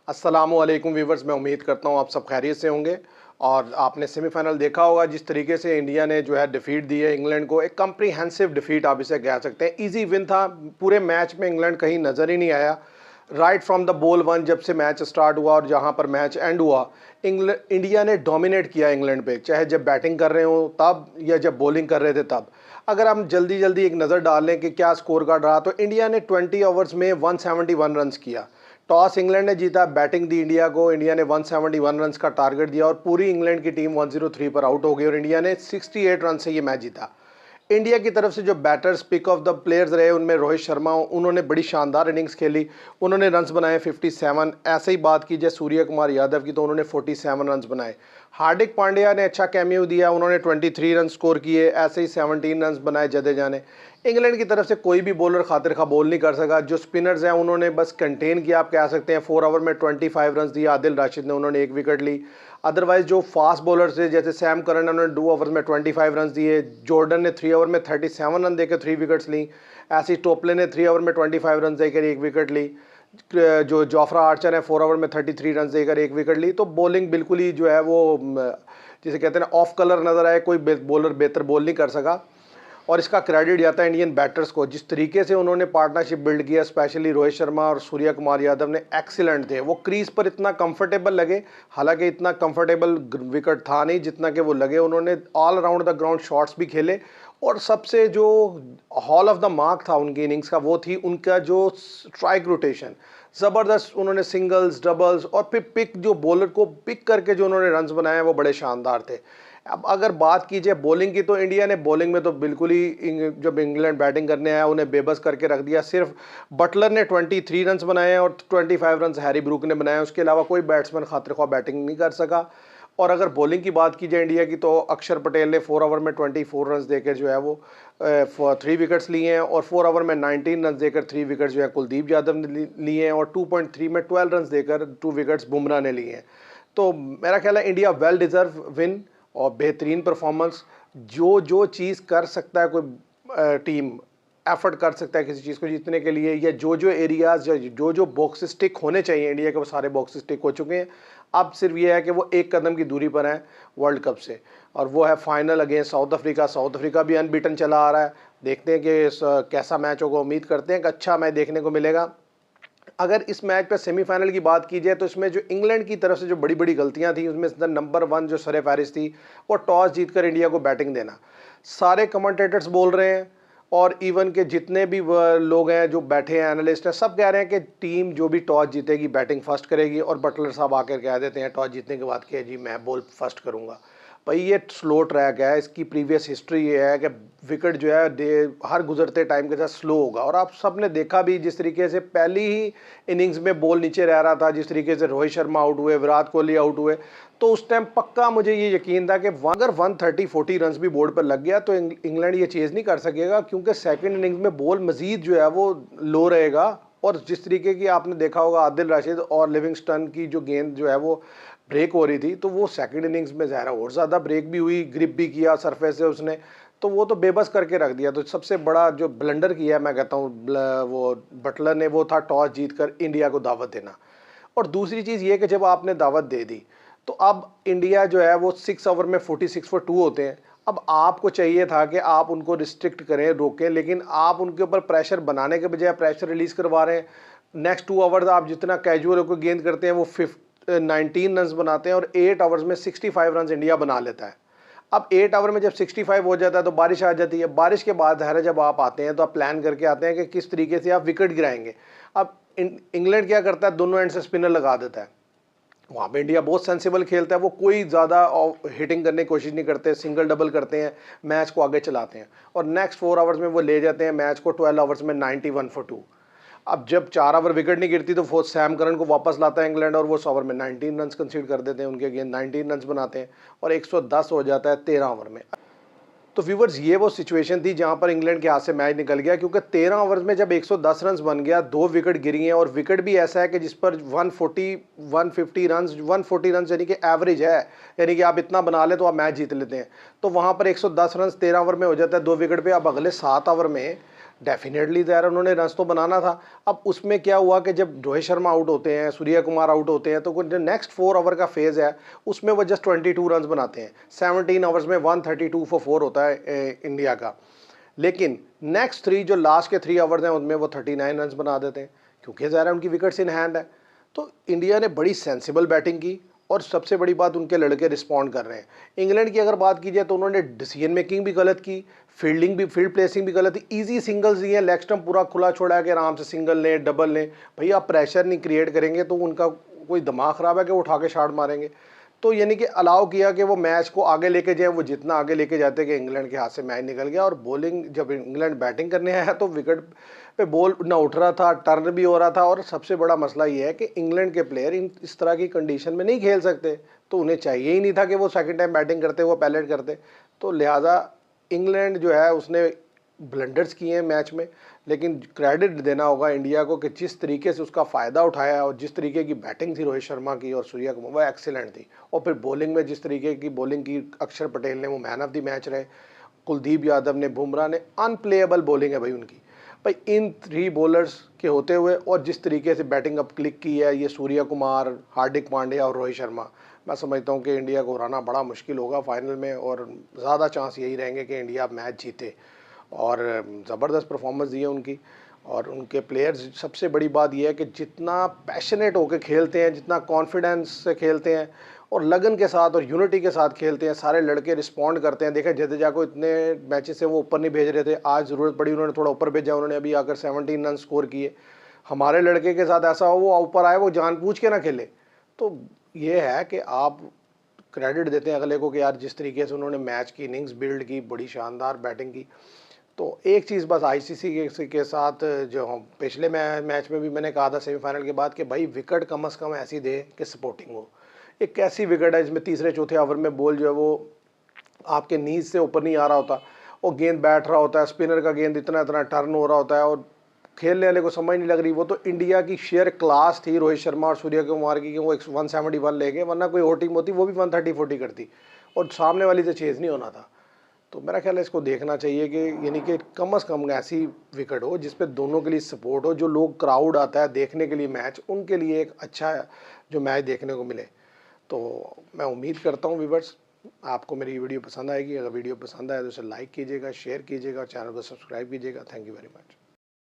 अस्सलामुअलैकुम वीवर्स, मैं उम्मीद करता हूँ आप सब खैरियत से होंगे। और आपने सेमीफाइनल देखा होगा जिस तरीके से इंडिया ने जो है डिफीट दी है इंग्लैंड को। एक कम्प्रीहेंसिव डिफीट आप इसे कह सकते हैं। इजी विन था। पूरे मैच में इंग्लैंड कहीं नज़र ही नहीं आया। Right from the ball one जब से मैच स्टार्ट हुआ और जहाँ पर मैच एंड हुआ, इंडिया ने डोमिनेट किया इंग्लैंड पे, चाहे जब बैटिंग कर रहे हो तब या जब बॉलिंग कर रहे थे तब। अगर हम जल्दी जल्दी एक नज़र डाल लें कि क्या स्कोर कार्ड रहा, तो इंडिया ने 20 ओवर्स में 171 रन्स किया। टॉस इंग्लैंड ने जीता, बैटिंग दी इंडिया को। इंडिया ने 171 रन्स का टारगेट दिया और पूरी इंग्लैंड की टीम 103 पर आउट हो गई और इंडिया ने 68 रन से ये मैच जीता। इंडिया की तरफ से जो batters pick of the players रहे उनमें रोहित शर्मा, उन्होंने बड़ी शानदार इनिंग्स खेली। उन्होंने रन्स बनाए 57। ऐसे ही बात की जाए सूर्य कुमार यादव की तो उन्होंने 47 रन्स बनाए। हार्दिक पांड्या ने अच्छा कैमियो दिया, उन्होंने 23 रन स्कोर किए। ऐसे ही 17 रन बनाए जडेजा ने। इंग्लैंड की तरफ से कोई भी बॉलर खातिर खा बॉल नहीं कर सका। जो स्पिनर्स हैं उन्होंने बस कंटेन किया, आप कह सकते हैं। 4 ओवर में 25 रन दिए। आदिल राशिद ने, उन्होंने 1 विकेट ली। अदरवाइज जो फास्ट बॉलर्स थे जैसे सैम करन ने, उन्होंने 2 ओवर में 25 रन दिए। जॉर्डन ने 3 ओवर में 37 रन देकर 3 विकेट्स ली। ऐसी टोपले ने 3 ओवर में 25 रन देकर 1 विकेट ली। जो जोफ्रा आर्चर है 4 ओवर में 33 रन देकर 1 विकेट ली। तो बॉलिंग बिल्कुल ही जो है वो जिसे कहते हैं ना ऑफ कलर नज़र आए। कोई बॉलर बेहतर बॉल नहीं कर सका और इसका क्रेडिट जाता है इंडियन बैटर्स को। जिस तरीके से उन्होंने पार्टनरशिप बिल्ड किया, स्पेशली रोहित शर्मा और सूर्य कुमार यादव ने एक्सीलेंट थे। वो क्रीज पर इतना कंफर्टेबल लगे, हालांकि इतना कंफर्टेबल विकेट था नहीं जितना कि वो लगे। उन्होंने all around the ground shots भी खेले और सबसे जो हॉल ऑफ द मार्क था उनकी इनिंग्स का वो थी उनका जो स्ट्राइक रोटेशन। ज़बरदस्त उन्होंने सिंगल्स, डबल्स और फिर पिक जो बॉलर को पिक करके जो उन्होंने रन्स बनाए वो बड़े शानदार थे। अब अगर बात की जाए बॉलिंग की, तो इंडिया ने बॉलिंग में तो बिल्कुल ही जब इंग्लैंड बैटिंग करने आया उन्हें बेबस करके रख दिया। सिर्फ बटलर ने 23 रन्स बनाए और 25 रन्स हैरी ब्रूक ने बनाए। उसके अलावा कोई बैट्समैन खातिर ख्वाह बैटिंग नहीं कर सका। और अगर बॉलिंग की बात की जाए इंडिया की, तो अक्षर पटेल ने 4 ओवर में 24 रन्स देकर जो है वो 3 विकेट्स लिए हैं और 4 ओवर में 19 रन देकर 3 विकेट्स जो है कुलदीप यादव ने लिए हैं और 2.3 में 12 रन देकर 2 विकेट्स बुमराह ने लिए हैं। तो मेरा ख्याल है इंडिया वेल डिज़र्व विन और बेहतरीन परफॉर्मेंस। जो जो चीज़ कर सकता है कोई टीम एफर्ट कर सकता है किसी चीज़ को जीतने के लिए, या जो जो एरियाज़ या जो जो बॉक्सेस टिक होने चाहिए इंडिया के, वो सारे बॉक्सेस टिक हो चुके हैं। अब सिर्फ ये है कि वो एक कदम की दूरी पर हैं वर्ल्ड कप से, और वो है final against south Africa. South Africa भी अनबीटन चला आ रहा है। देखते हैं कि कैसा मैच होगा। उम्मीद करते हैं कि अच्छा मैच देखने को मिलेगा। अगर इस मैच पर सेमीफाइनल की बात की जाए तो इसमें जो इंग्लैंड की तरफ से जो बड़ी बड़ी गलतियां थी उसमें नंबर 1 जो सरे फहरिस्त थी वो टॉस जीतकर इंडिया को बैटिंग देना। सारे कमेंटेटर्स बोल रहे हैं और इवन के जितने भी लोग हैं जो बैठे हैं, एनालिस्ट हैं, सब कह रहे हैं कि टीम जो भी टॉस जीतेगी बैटिंग फर्स्ट करेगी। और बटलर साहब आकर कह देते हैं टॉस जीतने के बाद कि जी मैं बॉल फर्स्ट करूंगा। भाई ये स्लो ट्रैक है, इसकी प्रीवियस हिस्ट्री ये है कि विकेट जो है हर गुजरते टाइम के साथ स्लो होगा। और आप सब ने देखा भी जिस तरीके से पहली ही इनिंग्स में बॉल नीचे रह रहा था, जिस तरीके से रोहित शर्मा आउट हुए, विराट कोहली आउट हुए, तो उस टाइम पक्का मुझे ये यकीन था कि अगर 130-40 रन भी बोर्ड पर लग गया तो इंग्लैंड ये चेज़ नहीं कर सकेगा, क्योंकि सेकंड इनिंग्स में बॉल मजीद जो है वो लो रहेगा। और जिस तरीके की आपने देखा होगा आदिल राशिद और लिविंगस्टन की जो गेंद जो है वो ब्रेक हो रही थी, तो वो सेकंड इनिंग्स में ज़ाहिर और ज़्यादा ब्रेक भी हुई, ग्रिप भी किया सरफेस से उसने, तो वो तो बेबस करके रख दिया। तो सबसे बड़ा जो ब्लंडर किया है मैं कहता हूँ वो बटलर ने, वो था टॉस जीतकर इंडिया को दावत देना। और दूसरी चीज़ ये कि जब आपने दावत दे दी तो अब इंडिया जो है वो 6 ओवर में 46 फॉर 2 होते हैं। अब आपको चाहिए था कि आप उनको रिस्ट्रिक्ट करें, रोकें, लेकिन आप उनके ऊपर प्रेशर बनाने के बजाय प्रेशर रिलीज़ करवा रहे हैं। नेक्स्ट 2 ओवर्स आप जितना कैजुअल होकर गेंद करते हैं वो 19 रन बनाते हैं और 8 ओवर्स में 65 रन इंडिया बना लेता है। अब 8 ओवर में जब 65 हो जाता है तो बारिश आ जाती है। बारिश के बाद है जब आप आते हैं तो आप प्लान करके आते हैं कि किस तरीके से आप विकेट गिराएंगे। अब इंग्लैंड क्या करता है, दोनों एंड से स्पिनर लगा देता है। वहाँ पे इंडिया बहुत सेंसिबल खेलता है, वो कोई ज़्यादा हिटिंग करने की कोशिश नहीं करते, सिंगल डबल करते हैं, मैच को आगे चलाते हैं और नेक्स्ट 4 ओवर्स में वो ले जाते हैं मैच को 12 ओवर्स में 91 फॉर 2। अब जब 4 ओवर विकेट नहीं गिरती तो सैम करन को वापस लाता है इंग्लैंड और वो 100 ओवर में 19 रन कंसीड कर देते हैं, उनके अगेंस्ट 19 रन बनाते हैं और 110 हो जाता है 13 ओवर में। तो व्यूवर्स ये वो सिचुएशन थी जहां पर इंग्लैंड के हाथ से मैच निकल गया, क्योंकि 13 ओवर्स में जब 110 रन बन गया, 2 विकेट गिरी हैं और विकेट भी ऐसा है कि जिस पर 150 रन 140 रन यानी कि एवरेज है, यानी कि आप इतना बना लें तो आप मैच जीत लेते हैं। तो वहां पर 110 रन 13 ओवर में हो जाता है 2 विकेट पे। अब अगले 7 ओवर में डेफिनेटली ज़ाहिर है उन्होंने रन्स तो बनाना था। अब उसमें क्या हुआ कि जब रोहित शर्मा आउट होते हैं, सूर्य कुमार आउट होते हैं, तो जो नेक्स्ट 4 ओवर का फेज़ है उसमें वो जस्ट 22 रन्स बनाते हैं। 17 ओवर्स में 132 फॉर 4 होता है इंडिया का। लेकिन नेक्स्ट 3 जो लास्ट के 3 ओवर्स हैं उनमें वो 39 रन्स बना देते हैं, क्योंकि ज़ाहिर है उनकी विकेट्स इन हैंड है। तो इंडिया ने बड़ी सेंसिबल बैटिंग की और सबसे बड़ी बात उनके लड़के रिस्पॉन्ड कर रहे हैं। इंग्लैंड की अगर बात की जाए तो उन्होंने डिसीजन मेकिंग भी गलत की, फील्ड प्लेसिंग भी गलत थी। ईजी सिंगल्स दिए, लेग स्टंप पूरा खुला छोड़ा कि आराम से सिंगल लें, डबल लें। भैया आप प्रेशर नहीं क्रिएट करेंगे तो उनका कोई दिमाग ख़राब है कि वो उठा के शॉट मारेंगे। तो यानी कि अलाउ किया कि वो मैच को आगे लेके जाए। वो जितना आगे लेके जाते कि इंग्लैंड के हाथ से मैच निकल गया। और बॉलिंग जब इंग्लैंड बैटिंग करने आया तो विकेट पे बॉल ना उठ रहा था, टर्न भी हो रहा था। और सबसे बड़ा मसला ये है कि इंग्लैंड के प्लेयर इस तरह की कंडीशन में नहीं खेल सकते, तो उन्हें चाहिए ही नहीं था कि वो सेकंड टाइम बैटिंग करते, वो पैलेट करते। तो लिहाजा इंग्लैंड जो है उसने ब्लंडर्स किए हैं मैच में, लेकिन क्रेडिट देना होगा इंडिया को कि जिस तरीके से उसका फ़ायदा उठाया और जिस तरीके की बैटिंग थी रोहित शर्मा की और सूर्या कुमार, वो एक्सीलेंट थी। और फिर बॉलिंग में जिस तरीके की बॉलिंग की अक्षर पटेल ने, वो मैन ऑफ द मैच रहे। कुलदीप यादव ने, बुमराह ने, अनप्लेएबल बॉलिंग है भाई उनकी। भाई इन 3 बॉलर्स के होते हुए और जिस तरीके से बैटिंग अप क्लिक की है ये सूर्या कुमार, हार्दिक पांड्या और रोहित शर्मा, मैं समझता हूँ कि इंडिया को हराना बड़ा मुश्किल होगा फाइनल में। और ज़्यादा चांस यही रहेंगे कि इंडिया मैच जीते। और ज़बरदस्त परफॉर्मेंस दी है उनकी। और उनके प्लेयर्स, सबसे बड़ी बात यह है कि जितना पैशनेट होकर खेलते हैं, जितना कॉन्फिडेंस से खेलते हैं और लगन के साथ और यूनिटी के साथ खेलते हैं, सारे लड़के रिस्पॉन्ड करते हैं। देखें जडेजा को इतने मैचेस से वो ऊपर नहीं भेज रहे थे, आज ज़रूरत पड़ी उन्होंने थोड़ा ऊपर भेजा, उन्होंने अभी आकर 17 रन स्कोर किए। हमारे लड़के के साथ ऐसा हो वो ऊपर आए, वो जानबूझ के ना खेले। तो ये है कि आप क्रेडिट देते हैं अगले को कि यार जिस तरीके से उन्होंने मैच की इनिंग्स बिल्ड की, बड़ी शानदार बैटिंग की। तो एक चीज़ बस आईसीसी के साथ, जो हम पिछले मैच में भी मैंने कहा था सेमीफाइनल के बाद, कि भाई विकेट कम से कम ऐसी दे कि सपोर्टिंग हो। एक कैसी विकेट है जिसमें तीसरे चौथे ओवर में बॉल जो है वो आपके नीज से ऊपर नहीं आ रहा होता और गेंद बैठ रहा होता है, स्पिनर का गेंद इतना इतना टर्न हो रहा होता है और खेलने वाले को समझ नहीं लग रही। वो तो इंडिया की शेयर क्लास थी रोहित शर्मा और सूर्य कुमार की कि वो 171 ले गए, वरना कोई और टीम होती वो भी 130-40 करती और सामने वाली से चेज़ नहीं होना था। तो मेरा ख्याल है इसको देखना चाहिए कि यानी कि कम से कम ऐसी विकेट हो जिस पे दोनों के लिए सपोर्ट हो, जो लोग क्राउड आता है देखने के लिए मैच, उनके लिए एक अच्छा जो मैच देखने को मिले। तो मैं उम्मीद करता हूँ व्यूअर्स आपको मेरी वीडियो पसंद आएगी। अगर वीडियो पसंद आए तो इसे लाइक कीजिएगा, शेयर कीजिएगा, चैनल को सब्सक्राइब कीजिएगा। Thank you very much.